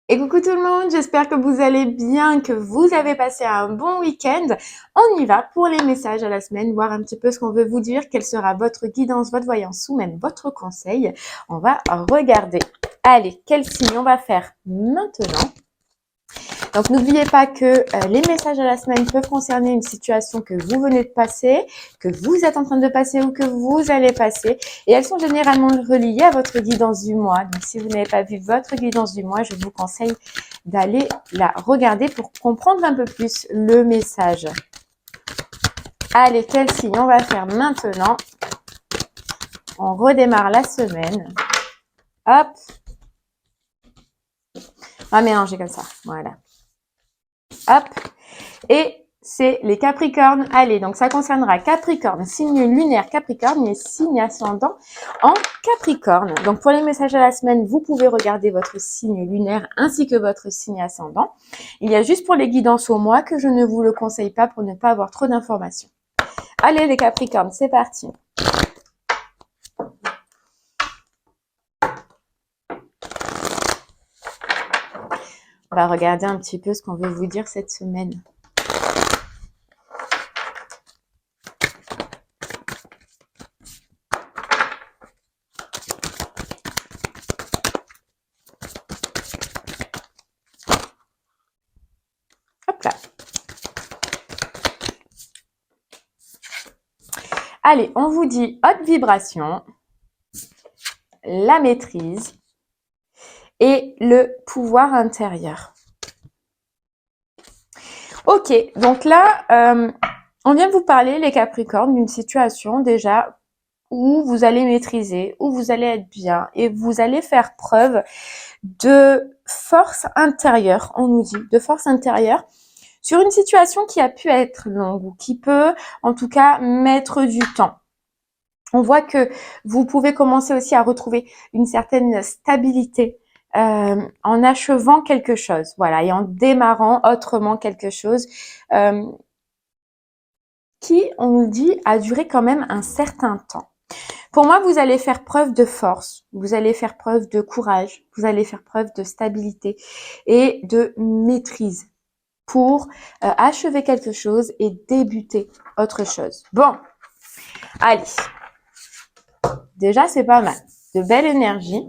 Et coucou tout le monde, j'espère que vous allez bien, que vous avez passé un bon week-end. On y va pour les messages à la semaine, voir un petit peu ce qu'on veut vous dire, quelle sera votre guidance, votre voyance ou même votre conseil. On va regarder. Allez, quel signe on va faire maintenant? Donc n'oubliez pas que les messages à la semaine peuvent concerner une situation que vous venez de passer, que vous êtes en train de passer ou que vous allez passer. Et elles sont généralement reliées à votre guidance du mois. Donc si vous n'avez pas vu votre guidance du mois, je vous conseille d'aller la regarder pour comprendre un peu plus le message. Allez, quel signe on va faire maintenant? On redémarre la semaine. Hop. On va mélanger comme ça. Voilà. Hop. Et c'est les Capricornes. Allez, donc ça concernera Capricorne, signe lunaire Capricorne et signe ascendant en Capricorne. Donc pour les messages à la semaine, vous pouvez regarder votre signe lunaire ainsi que votre signe ascendant. Il y a juste pour les guidances au mois que je ne vous le conseille pas pour ne pas avoir trop d'informations. Allez les Capricornes, c'est parti. On va regarder un petit peu ce qu'on veut vous dire cette semaine. Hop là. Allez, on vous dit haute vibration, la maîtrise et le pouvoir intérieur. Ok, donc là, on vient vous parler, les Capricornes, d'une situation déjà où vous allez maîtriser, où vous allez être bien et vous allez faire preuve de force intérieure, on nous dit, de force intérieure sur une situation qui a pu être longue ou qui peut en tout cas mettre du temps. On voit que vous pouvez commencer aussi à retrouver une certaine stabilité en achevant quelque chose, voilà, et en démarrant autrement quelque chose qui, on nous dit, a duré quand même un certain temps. Pour moi, vous allez faire preuve de force, vous allez faire preuve de courage, vous allez faire preuve de stabilité et de maîtrise pour achever quelque chose et débuter autre chose. Bon, allez. Déjà, c'est pas mal. De belle énergie.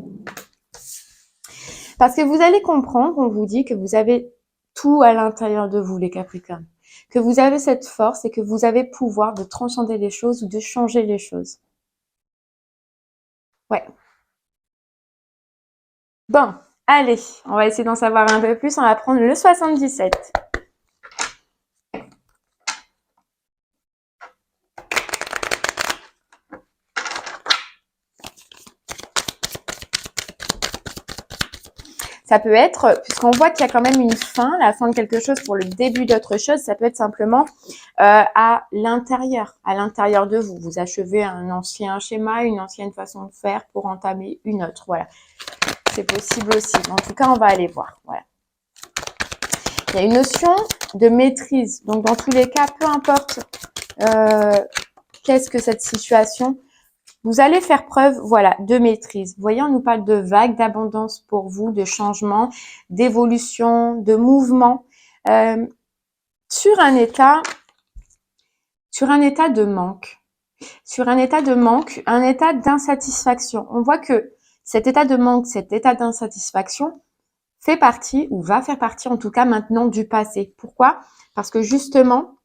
Parce que vous allez comprendre, on vous dit que vous avez tout à l'intérieur de vous, les Capricornes. Que vous avez cette force et que vous avez pouvoir de transcender les choses ou de changer les choses. Ouais. Bon, allez, on va essayer d'en savoir un peu plus. On va prendre le 77. Ça peut être, puisqu'on voit qu'il y a quand même une fin, la fin de quelque chose pour le début d'autre chose, ça peut être simplement à l'intérieur de vous. Vous achevez un ancien schéma, une ancienne façon de faire pour entamer une autre. Voilà, c'est possible aussi. En tout cas, on va aller voir. Voilà. Il y a une notion de maîtrise. Donc, dans tous les cas, peu importe qu'est-ce que cette situation, vous allez faire preuve, voilà, de maîtrise. Vous voyez, on nous parle de vagues, d'abondance pour vous, de changement, d'évolution, de mouvement, sur un état de manque, un état d'insatisfaction. On voit que cet état de manque, cet état d'insatisfaction fait partie, ou va faire partie en tout cas maintenant du passé. Pourquoi? Parce que justement,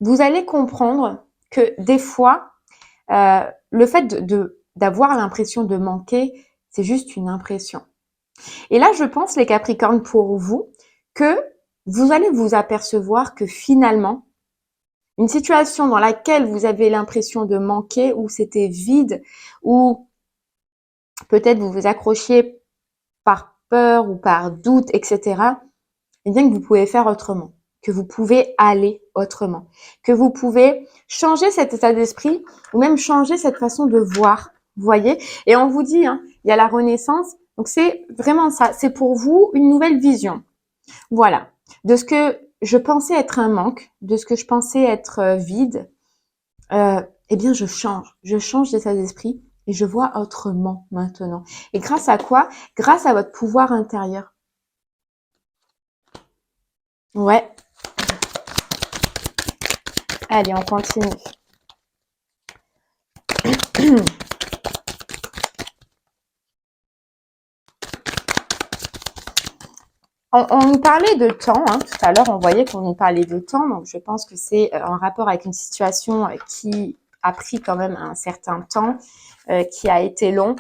vous allez comprendre que des fois, le fait d'avoir l'impression de manquer, c'est juste une impression. Et là, je pense, les Capricornes, pour vous, que vous allez vous apercevoir que finalement, une situation dans laquelle vous avez l'impression de manquer, où c'était vide, où peut-être vous vous accrochiez par peur ou par doute, etc., et bien que vous pouvez faire autrement, que vous pouvez aller autrement, que vous pouvez changer cet état d'esprit ou même changer cette façon de voir, vous voyez. Et on vous dit, hein, il y a la renaissance, donc c'est vraiment ça, c'est pour vous une nouvelle vision. Voilà, de ce que je pensais être un manque, de ce que je pensais être vide, eh bien je change d'état d'esprit et je vois autrement maintenant. Et grâce à quoi? Grâce à votre pouvoir intérieur. Ouais. Allez, on continue. On nous parlait de temps, hein, tout à l'heure on voyait qu'on nous parlait de temps, donc je pense que c'est en rapport avec une situation qui a pris quand même un certain temps, qui a été long.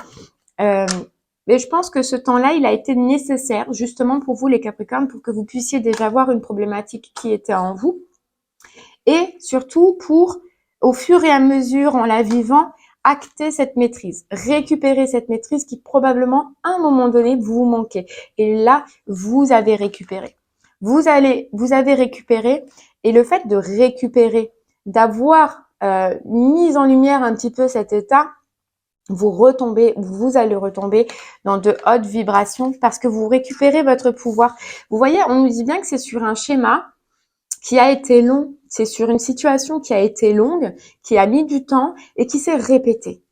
Mais je pense que ce temps-là, il a été nécessaire justement pour vous les Capricornes, pour que vous puissiez déjà voir une problématique qui était en vous et surtout pour, au fur et à mesure en la vivant, acter cette maîtrise, récupérer cette maîtrise qui probablement à un moment donné vous manquait. Et là, vous avez récupéré. Vous avez récupéré et le fait de récupérer, d'avoir mis en lumière un petit peu cet état, vous allez retomber dans de hautes vibrations parce que vous récupérez votre pouvoir. Vous voyez, on nous dit bien que c'est sur un schéma qui a été long, c'est sur une situation qui a été longue, qui a mis du temps et qui s'est répétée,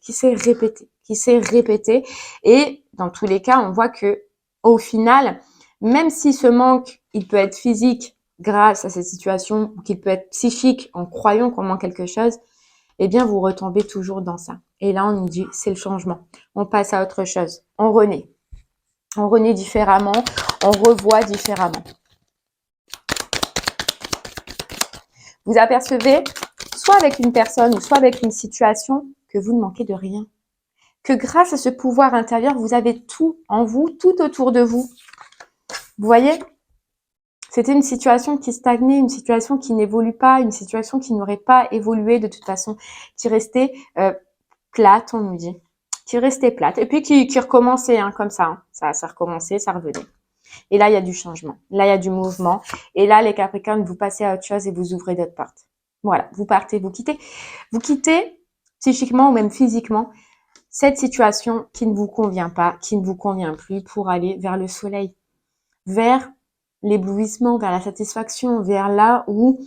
Et dans tous les cas, on voit que au final, même si ce manque, il peut être physique grâce à cette situation, ou qu'il peut être psychique en croyant qu'on manque quelque chose, eh bien, vous retombez toujours dans ça. Et là, on nous dit, c'est le changement. On passe à autre chose. On renaît. On renaît différemment. On revoit différemment. Vous apercevez, soit avec une personne ou soit avec une situation, que vous ne manquez de rien. Que grâce à ce pouvoir intérieur, vous avez tout en vous, tout autour de vous. Vous voyez ? C'était une situation qui stagnait, une situation qui n'évolue pas, une situation qui n'aurait pas évolué de toute façon, qui restait plate, on nous dit. Qui restait plate. Et puis qui recommençait hein, comme ça. Hein. Ça recommençait, ça revenait. Et là, il y a du changement. Là, il y a du mouvement. Et là, les Capricornes, vous passez à autre chose et vous ouvrez d'autres portes. Voilà, vous partez, vous quittez. Vous quittez psychiquement ou même physiquement cette situation qui ne vous convient pas, qui ne vous convient plus pour aller vers le soleil, vers l'éblouissement, vers la satisfaction, vers là où,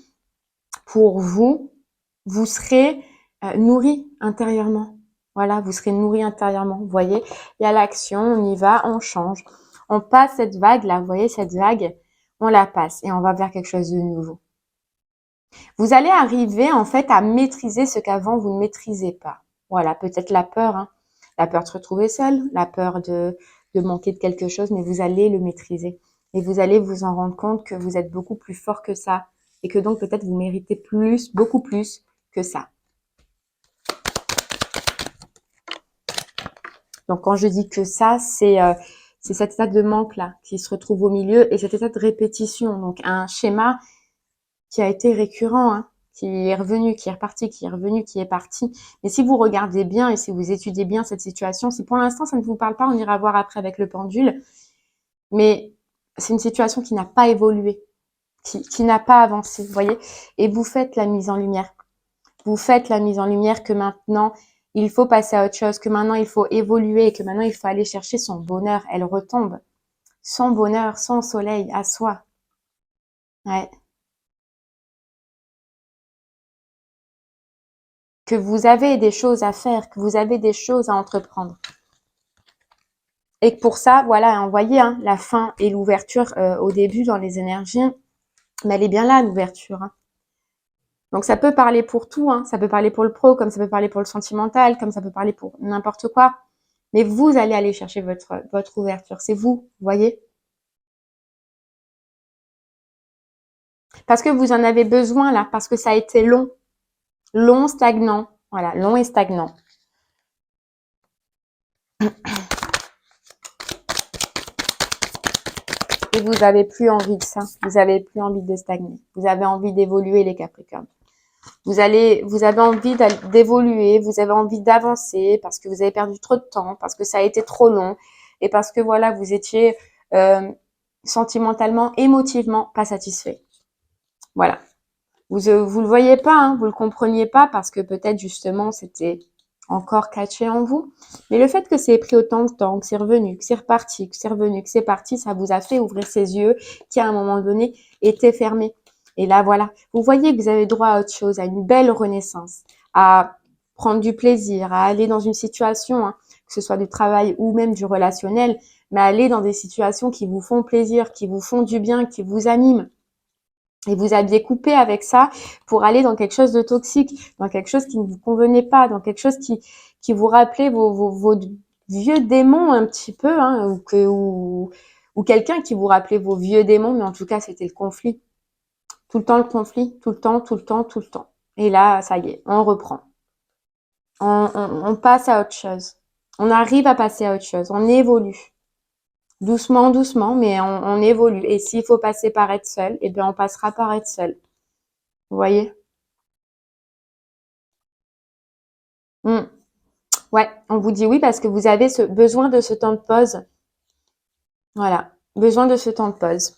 pour vous, vous serez nourri intérieurement. Voilà, vous serez nourri intérieurement. Vous voyez, il y a l'action, on y va, on change. On passe cette vague là, vous voyez, cette vague, on la passe et on va vers quelque chose de nouveau. Vous allez arriver en fait à maîtriser ce qu'avant vous ne maîtrisez pas. Voilà, peut-être la peur, hein. La peur de se retrouver seul, la peur de manquer de quelque chose, mais vous allez le maîtriser. Et vous allez vous en rendre compte que vous êtes beaucoup plus fort que ça et que donc peut-être vous méritez plus, beaucoup plus que ça. Donc quand je dis que ça, c'est cet état de manque là qui se retrouve au milieu et cet état de répétition. Donc un schéma qui a été récurrent, hein, qui est revenu, qui est reparti, qui est revenu, qui est parti. Mais si vous regardez bien et si vous étudiez bien cette situation, si pour l'instant ça ne vous parle pas, on ira voir après avec le pendule. Mais c'est une situation qui n'a pas évolué, qui n'a pas avancé, vous voyez. Et vous faites la mise en lumière. Vous faites la mise en lumière que maintenant, il faut passer à autre chose, que maintenant il faut évoluer et que maintenant il faut aller chercher son bonheur. Elle retombe. Son bonheur, son soleil à soi. Ouais. Que vous avez des choses à faire, que vous avez des choses à entreprendre. Et que pour ça, voilà, vous voyez, hein, la fin et l'ouverture au début dans les énergies, mais elle est bien là, l'ouverture. Hein. Donc ça peut parler pour tout, hein, ça peut parler pour le pro, comme ça peut parler pour le sentimental, comme ça peut parler pour n'importe quoi. Mais vous allez aller chercher votre ouverture, c'est vous, voyez. Parce que vous en avez besoin là, parce que ça a été long. Long, stagnant. Voilà, long et stagnant. Et vous n'avez plus envie de ça. Vous n'avez plus envie de stagner. Vous avez envie d'évoluer, les Capricornes. Vous avez envie d'évoluer, vous avez envie d'avancer parce que vous avez perdu trop de temps, parce que ça a été trop long et parce que voilà, vous étiez sentimentalement, émotivement pas satisfait. Voilà. Vous le voyez pas, hein, vous le compreniez pas parce que peut-être justement c'était encore caché en vous. Mais le fait que c'est pris autant de temps, que c'est revenu, que c'est reparti, que c'est revenu, que c'est parti, ça vous a fait ouvrir ces yeux qui à un moment donné étaient fermés. Et là, voilà, vous voyez que vous avez droit à autre chose, à une belle renaissance, à prendre du plaisir, à aller dans une situation, hein, que ce soit du travail ou même du relationnel, mais aller dans des situations qui vous font plaisir, qui vous font du bien, qui vous animent. Et vous aviez coupé avec ça pour aller dans quelque chose de toxique, dans quelque chose qui ne vous convenait pas, dans quelque chose qui vous rappelait vos vieux démons un petit peu, hein, ou quelqu'un qui vous rappelait vos vieux démons, mais en tout cas, c'était le conflit. Tout le temps le conflit, tout le temps, tout le temps, tout le temps. Et là, ça y est, on reprend. On passe à autre chose. On arrive à passer à autre chose. On évolue. Doucement, doucement, mais on évolue. Et s'il faut passer par être seul, eh bien, on passera par être seul. Vous voyez? Mm. Ouais, on vous dit oui parce que vous avez besoin de ce temps de pause. Voilà, besoin de ce temps de pause.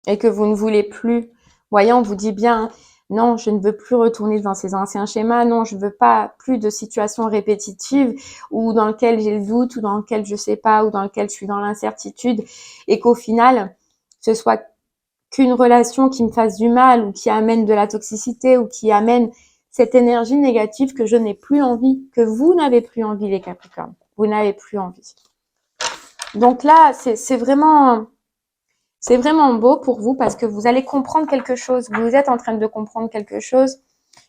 Et que vous ne voulez plus. Vous voyez, on vous dit bien, non, je ne veux plus retourner dans ces anciens schémas. Non, je veux pas plus de situations répétitives ou dans lesquelles j'ai le doute ou dans lesquelles je sais pas ou dans lesquelles je suis dans l'incertitude et qu'au final, ce soit qu'une relation qui me fasse du mal ou qui amène de la toxicité ou qui amène cette énergie négative que je n'ai plus envie, que vous n'avez plus envie, les Capricornes. Vous n'avez plus envie. Donc là, c'est vraiment beau pour vous parce que vous allez comprendre quelque chose. Vous êtes en train de comprendre quelque chose.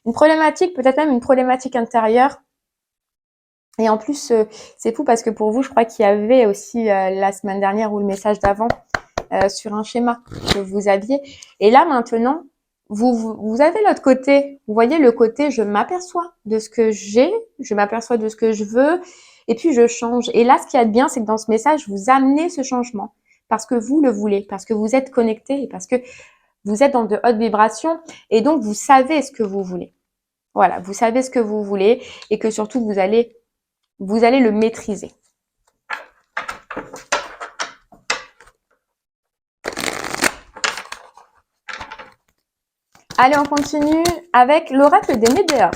Une problématique, peut-être même une problématique intérieure. Et en plus, c'est fou parce que pour vous, je crois qu'il y avait aussi la semaine dernière ou le message d'avant sur un schéma que vous aviez. Et là, maintenant, vous avez l'autre côté. Vous voyez le côté, je m'aperçois de ce que j'ai, je m'aperçois de ce que je veux, et puis je change. Et là, ce qu'il y a de bien, c'est que dans ce message, vous amenez ce changement parce que vous le voulez, parce que vous êtes connecté et parce que vous êtes dans de hautes vibrations et donc vous savez ce que vous voulez. Voilà, vous savez ce que vous voulez et que surtout vous allez le maîtriser. Allez, on continue avec l'oracle des Médéors.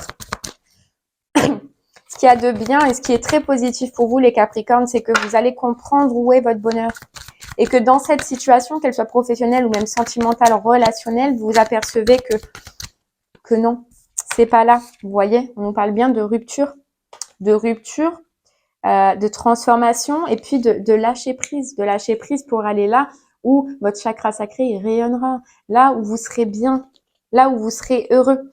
Ce qu'il y a de bien et ce qui est très positif pour vous, les Capricornes, c'est que vous allez comprendre où est votre bonheur. Et que dans cette situation, qu'elle soit professionnelle ou même sentimentale, relationnelle, vous vous apercevez que non, c'est pas là. Vous voyez, on nous parle bien de rupture, de transformation et puis de lâcher prise pour aller là où votre chakra sacré rayonnera, là où vous serez bien, là où vous serez heureux.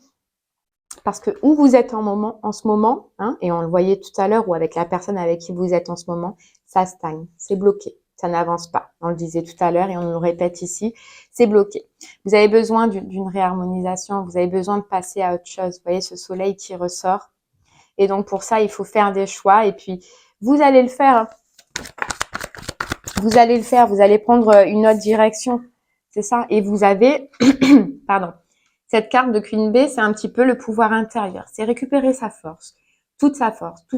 Parce que où vous êtes en ce moment, hein, et on le voyait tout à l'heure ou avec la personne avec qui vous êtes en ce moment, ça stagne, c'est bloqué, ça n'avance pas. On le disait tout à l'heure et on nous le répète ici, c'est bloqué. Vous avez besoin d'une réharmonisation, vous avez besoin de passer à autre chose. Vous voyez ce soleil qui ressort. Et donc pour ça, il faut faire des choix et puis vous allez le faire. Hein. Vous allez le faire, vous allez prendre une autre direction. C'est ça. Et vous avez, pardon, cette carte de Queen Bee, c'est un petit peu le pouvoir intérieur. C'est récupérer sa force, tout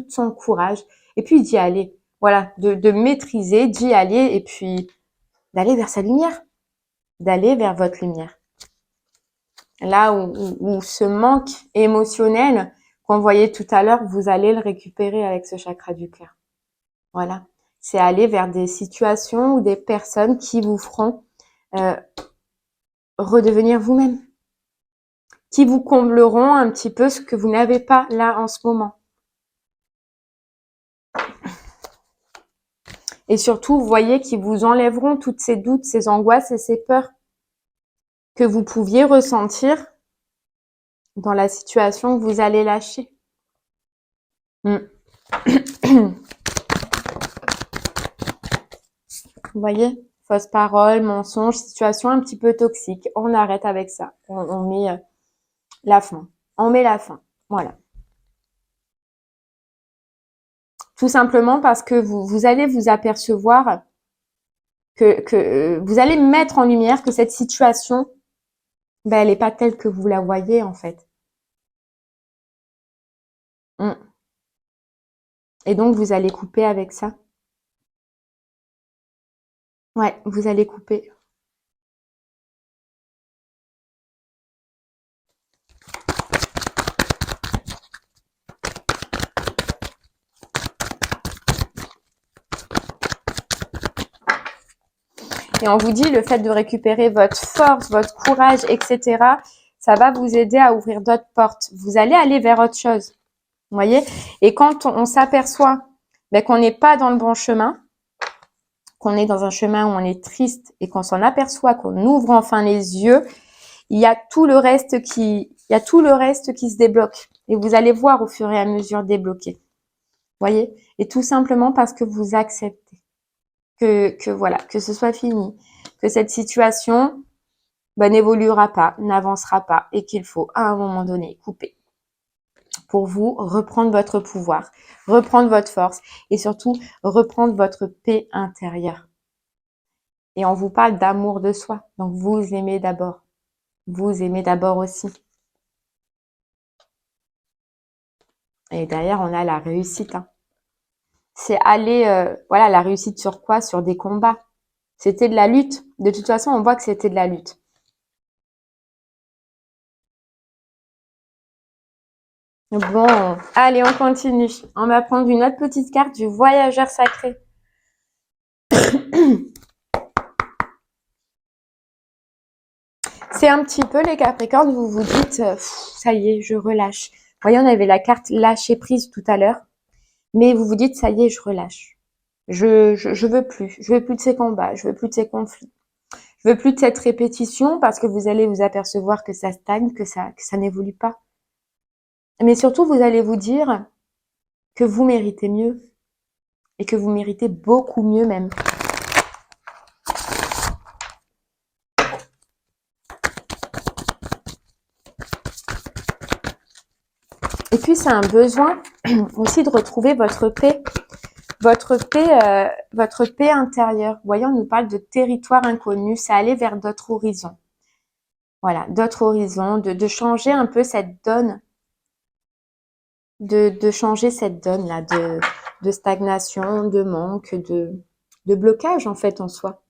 son courage, et puis d'y aller. Voilà, de maîtriser, d'y aller, et puis d'aller vers sa lumière, d'aller vers votre lumière. Là où ce manque émotionnel qu'on voyait tout à l'heure, vous allez le récupérer avec ce chakra du cœur. Voilà, c'est aller vers des situations ou des personnes qui vous feront redevenir vous-même, qui vous combleront un petit peu ce que vous n'avez pas là en ce moment. Et surtout, vous voyez, qui vous enlèveront toutes ces doutes, ces angoisses et ces peurs que vous pouviez ressentir dans la situation que vous allez lâcher. Vous voyez, fausse parole, mensonge, situation un petit peu toxique. On arrête avec ça. On met la fin. On met la fin. Voilà. Tout simplement parce que vous allez vous apercevoir que vous allez mettre en lumière que cette situation, ben, elle n'est pas telle que vous la voyez en fait. Et donc, vous allez couper avec ça. Ouais, vous allez couper. Et on vous dit, le fait de récupérer votre force, votre courage, etc., ça va vous aider à ouvrir d'autres portes. Vous allez aller vers autre chose. Vous voyez? Et quand on s'aperçoit ben, qu'on n'est pas dans le bon chemin, qu'on est dans un chemin où on est triste et qu'on s'en aperçoit, qu'on ouvre enfin les yeux, il y a tout le reste qui se débloque. Et vous allez voir au fur et à mesure débloquer. Voyez? Et tout simplement parce que vous acceptez que voilà, que ce soit fini, que cette situation n'évoluera pas, n'avancera pas et qu'il faut à un moment donné couper pour vous reprendre votre pouvoir, reprendre votre force et surtout reprendre votre paix intérieure. Et on vous parle d'amour de soi, donc vous aimez d'abord. Vous aimez d'abord aussi. Et derrière, on a la réussite. Hein. C'est aller, voilà, la réussite sur quoi? Sur des combats. C'était de la lutte. De toute façon, on voit que c'était de la lutte. Bon, allez, on continue. On va prendre une autre petite carte du voyageur sacré. C'est un petit peu les Capricornes, vous vous dites, ça y est, je relâche. Vous voyez, on avait la carte lâcher prise tout à l'heure, mais vous vous dites, ça y est, je relâche. Je veux plus. Je veux plus de ces combats, je veux plus de ces conflits. Je veux plus de cette répétition parce que vous allez vous apercevoir que ça stagne, que ça n'évolue pas. Mais surtout, vous allez vous dire que vous méritez mieux et que vous méritez beaucoup mieux même. Et puis, c'est un besoin aussi de retrouver votre paix. Votre paix intérieure. Vous voyez, on nous parle de territoire inconnu, c'est aller vers d'autres horizons. Voilà, d'autres horizons, de changer un peu cette donne, de changer cette donne-là, de stagnation, de manque, de blocage en fait en soi.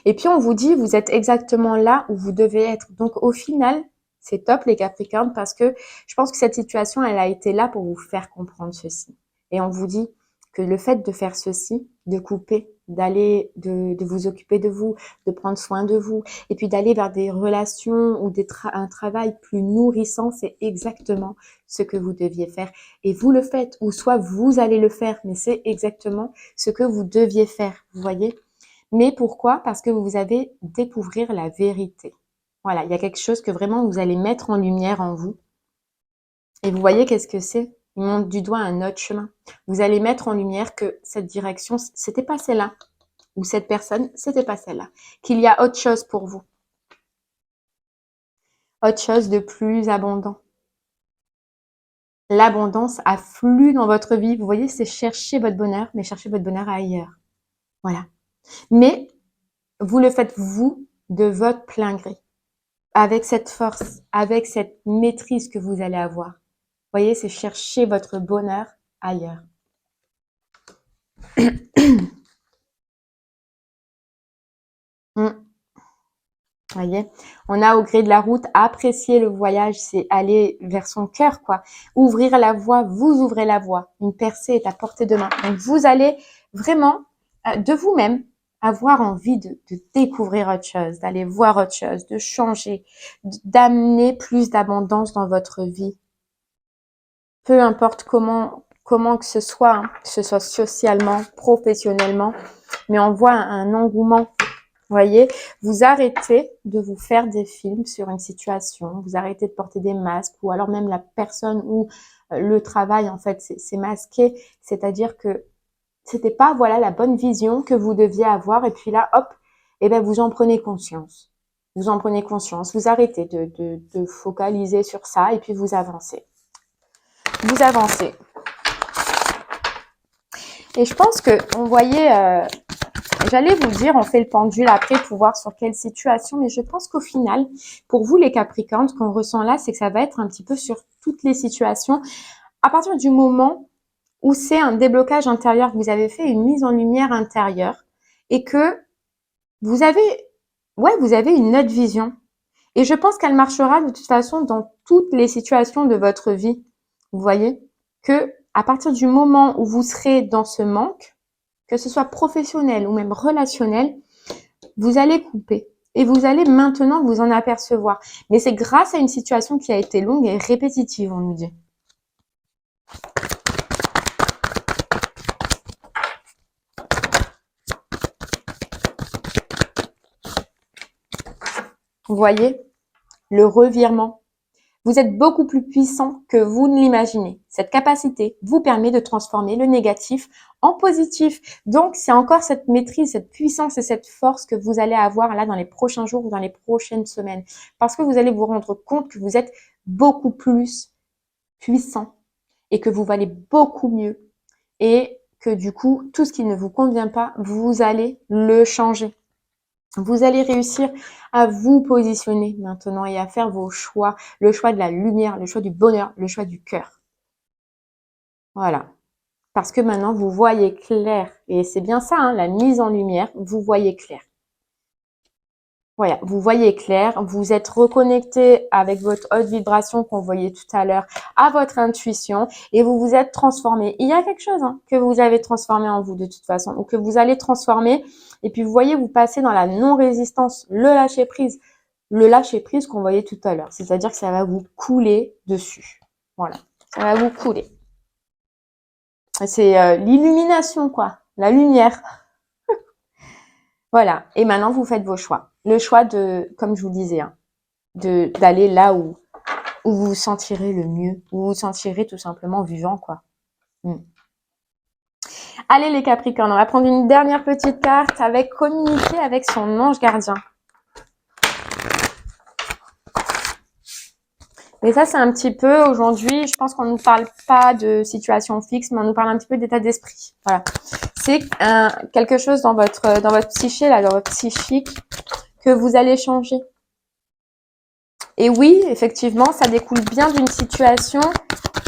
Et puis on vous dit, vous êtes exactement là où vous devez être. Donc au final, c'est top les Capricornes parce que je pense que cette situation, elle a été là pour vous faire comprendre ceci. Et on vous dit que le fait de faire ceci, de couper, d'aller, de vous occuper de vous, de prendre soin de vous, et puis d'aller vers des relations ou un travail plus nourrissant, c'est exactement ce que vous deviez faire. Et vous le faites, ou soit vous allez le faire, mais c'est exactement ce que vous deviez faire, vous voyez. Mais pourquoi? Parce que vous avez découvrir la vérité. Voilà, il y a quelque chose que vraiment vous allez mettre en lumière en vous. Et vous voyez qu'est-ce que c'est? Il montre du doigt un autre chemin. Vous allez mettre en lumière que cette direction, c'était pas celle-là. Ou cette personne, c'était pas celle-là. Qu'il y a autre chose pour vous. Autre chose de plus abondant. L'abondance afflue dans votre vie. Vous voyez, c'est chercher votre bonheur, mais chercher votre bonheur ailleurs. Voilà. Mais vous le faites vous de votre plein gré. Avec cette force, avec cette maîtrise que vous allez avoir. Vous voyez, c'est chercher votre bonheur ailleurs. Voyez, on a au gré de la route, apprécier le voyage, c'est aller vers son cœur, quoi. Ouvrir la voie, vous ouvrez la voie. Une percée est à portée de main. Donc, vous allez vraiment, de vous-même, avoir envie de découvrir autre chose, d'aller voir autre chose, de changer, d'amener plus d'abondance dans votre vie. Peu importe comment que ce soit socialement, professionnellement, mais on voit un engouement. Vous voyez, vous arrêtez de vous faire des films sur une situation, vous arrêtez de porter des masques ou alors même la personne ou le travail en fait c'est masqué, c'est-à-dire que c'était pas voilà la bonne vision que vous deviez avoir et puis là hop, et ben vous en prenez conscience. Vous en prenez conscience, vous arrêtez de focaliser sur ça et puis vous avancez. Vous avancez. Et je pense que on voyait j'allais vous dire, on fait le pendule après pour voir sur quelle situation, mais je pense qu'au final, pour vous les Capricornes, ce qu'on ressent là, c'est que ça va être un petit peu sur toutes les situations. À partir du moment où c'est un déblocage intérieur, que vous avez fait une mise en lumière intérieure et que vous avez, vous avez une autre vision. Et je pense qu'elle marchera de toute façon dans toutes les situations de votre vie. Vous voyez que à partir du moment où vous serez dans ce manque, que ce soit professionnel ou même relationnel, vous allez couper et vous allez maintenant vous en apercevoir. Mais c'est grâce à une situation qui a été longue et répétitive, on nous dit. Vous voyez le revirement. Vous êtes beaucoup plus puissant que vous ne l'imaginez. Cette capacité vous permet de transformer le négatif en positif. Donc, c'est encore cette maîtrise, cette puissance et cette force que vous allez avoir là dans les prochains jours ou dans les prochaines semaines. Parce que vous allez vous rendre compte que vous êtes beaucoup plus puissant et que vous valez beaucoup mieux. Et que du coup, tout ce qui ne vous convient pas, vous allez le changer. Vous allez réussir à vous positionner maintenant et à faire vos choix, le choix de la lumière, le choix du bonheur, le choix du cœur. Voilà. Parce que maintenant, vous voyez clair. Et c'est bien ça, hein, la mise en lumière, vous voyez clair. Voilà, vous voyez clair, vous êtes reconnecté avec votre haute vibration qu'on voyait tout à l'heure, à votre intuition, et vous vous êtes transformé. Il y a quelque chose que vous avez transformé en vous de toute façon, ou que vous allez transformer, et puis vous voyez, vous passez dans la non-résistance, le lâcher-prise qu'on voyait tout à l'heure. C'est-à-dire que ça va vous couler dessus. Voilà, ça va vous couler. C'est l'illumination, quoi, la lumière. Voilà, et maintenant vous faites vos choix. Le choix de, comme je vous disais, d'aller là où vous vous sentirez le mieux, où vous vous sentirez tout simplement vivant, quoi. Allez les Capricornes, on va prendre une dernière petite carte avec communiquer avec son ange gardien. Mais ça, c'est un petit peu, aujourd'hui, je pense qu'on ne nous parle pas de situation fixe, mais on nous parle un petit peu d'état d'esprit. Voilà. C'est quelque chose dans votre psyché, là, dans votre psychique, que vous allez changer. Et oui, effectivement, ça découle bien d'une situation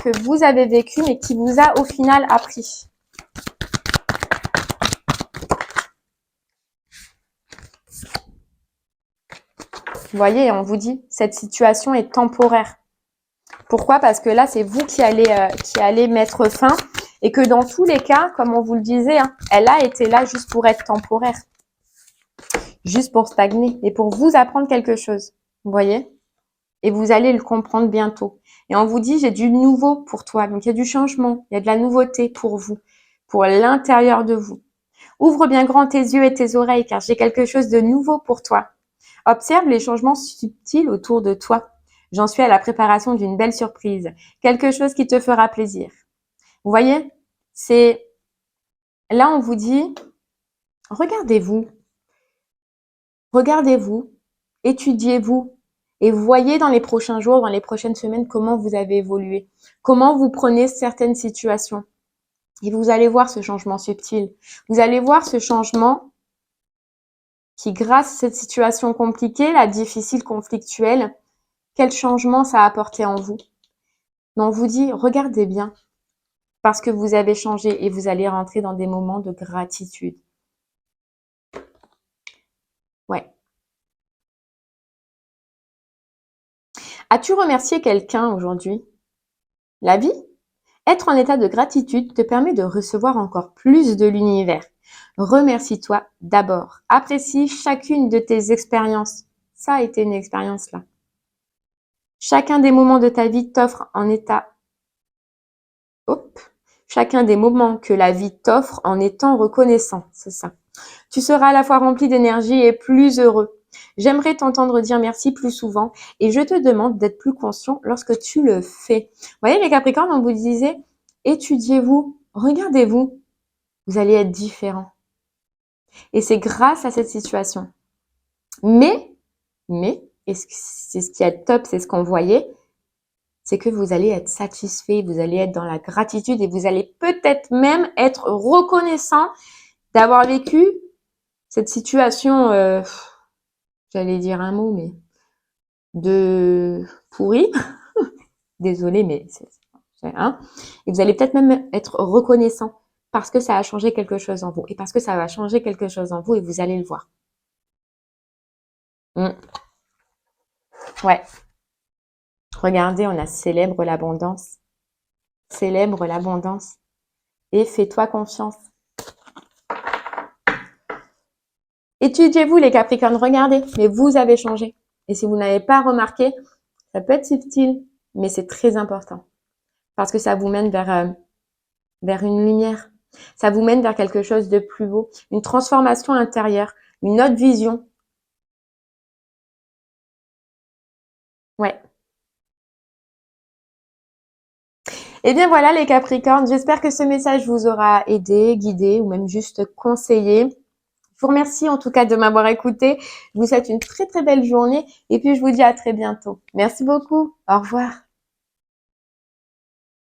que vous avez vécue, mais qui vous a au final appris. Vous voyez, on vous dit, cette situation est temporaire. Pourquoi? Parce que là, c'est vous qui allez mettre fin et que dans tous les cas, comme on vous le disait, elle a été là juste pour être temporaire, juste pour stagner et pour vous apprendre quelque chose. Vous voyez? Et vous allez le comprendre bientôt. Et on vous dit, j'ai du nouveau pour toi. Donc, il y a du changement, il y a de la nouveauté pour vous, pour l'intérieur de vous. Ouvre bien grand tes yeux et tes oreilles, car j'ai quelque chose de nouveau pour toi. Observe les changements subtils autour de toi. J'en suis à la préparation d'une belle surprise, quelque chose qui te fera plaisir. Vous voyez, c'est là on vous dit, regardez-vous, étudiez-vous et voyez dans les prochains jours, dans les prochaines semaines comment vous avez évolué, comment vous prenez certaines situations. Et vous allez voir ce changement subtil. Vous allez voir ce changement qui, grâce à cette situation compliquée, la difficile, conflictuelle, quel changement ça a apporté en vous. Mais on vous dit, regardez bien, parce que vous avez changé et vous allez rentrer dans des moments de gratitude. Ouais. As-tu remercié quelqu'un aujourd'hui? La vie? Être en état de gratitude te permet de recevoir encore plus de l'univers. Remercie-toi d'abord. Apprécie chacune de tes expériences. Ça a été une expérience là. Chacun des moments de ta vie t'offre en état. Chacun des moments que la vie t'offre en étant reconnaissant. C'est ça. Tu seras à la fois rempli d'énergie et plus heureux. J'aimerais t'entendre dire merci plus souvent et je te demande d'être plus conscient lorsque tu le fais. Vous voyez les Capricornes, on vous disait, étudiez-vous, regardez-vous, vous allez être différent. Et c'est grâce à cette situation. Mais, et c'est ce qui est top, c'est ce qu'on voyait, c'est que vous allez être satisfait, vous allez être dans la gratitude et vous allez peut-être même être reconnaissant d'avoir vécu cette situation, j'allais dire un mot, mais de pourri. Désolée, mais et vous allez peut-être même être reconnaissant parce que ça a changé quelque chose en vous et parce que ça va changer quelque chose en vous et vous allez le voir. Ouais. Regardez, on a célèbre l'abondance. Célèbre l'abondance. Et fais-toi confiance. Étudiez-vous les Capricornes, regardez, mais vous avez changé. Et si vous n'avez pas remarqué, ça peut être subtil, mais c'est très important. Parce que ça vous mène vers une lumière. Ça vous mène vers quelque chose de plus beau, une transformation intérieure, une autre vision. Ouais. Et bien voilà les Capricornes, j'espère que ce message vous aura aidé, guidé ou même juste conseillé. Je vous remercie en tout cas de m'avoir écouté. Je vous souhaite une très très belle journée et puis je vous dis à très bientôt. Merci beaucoup. Au revoir.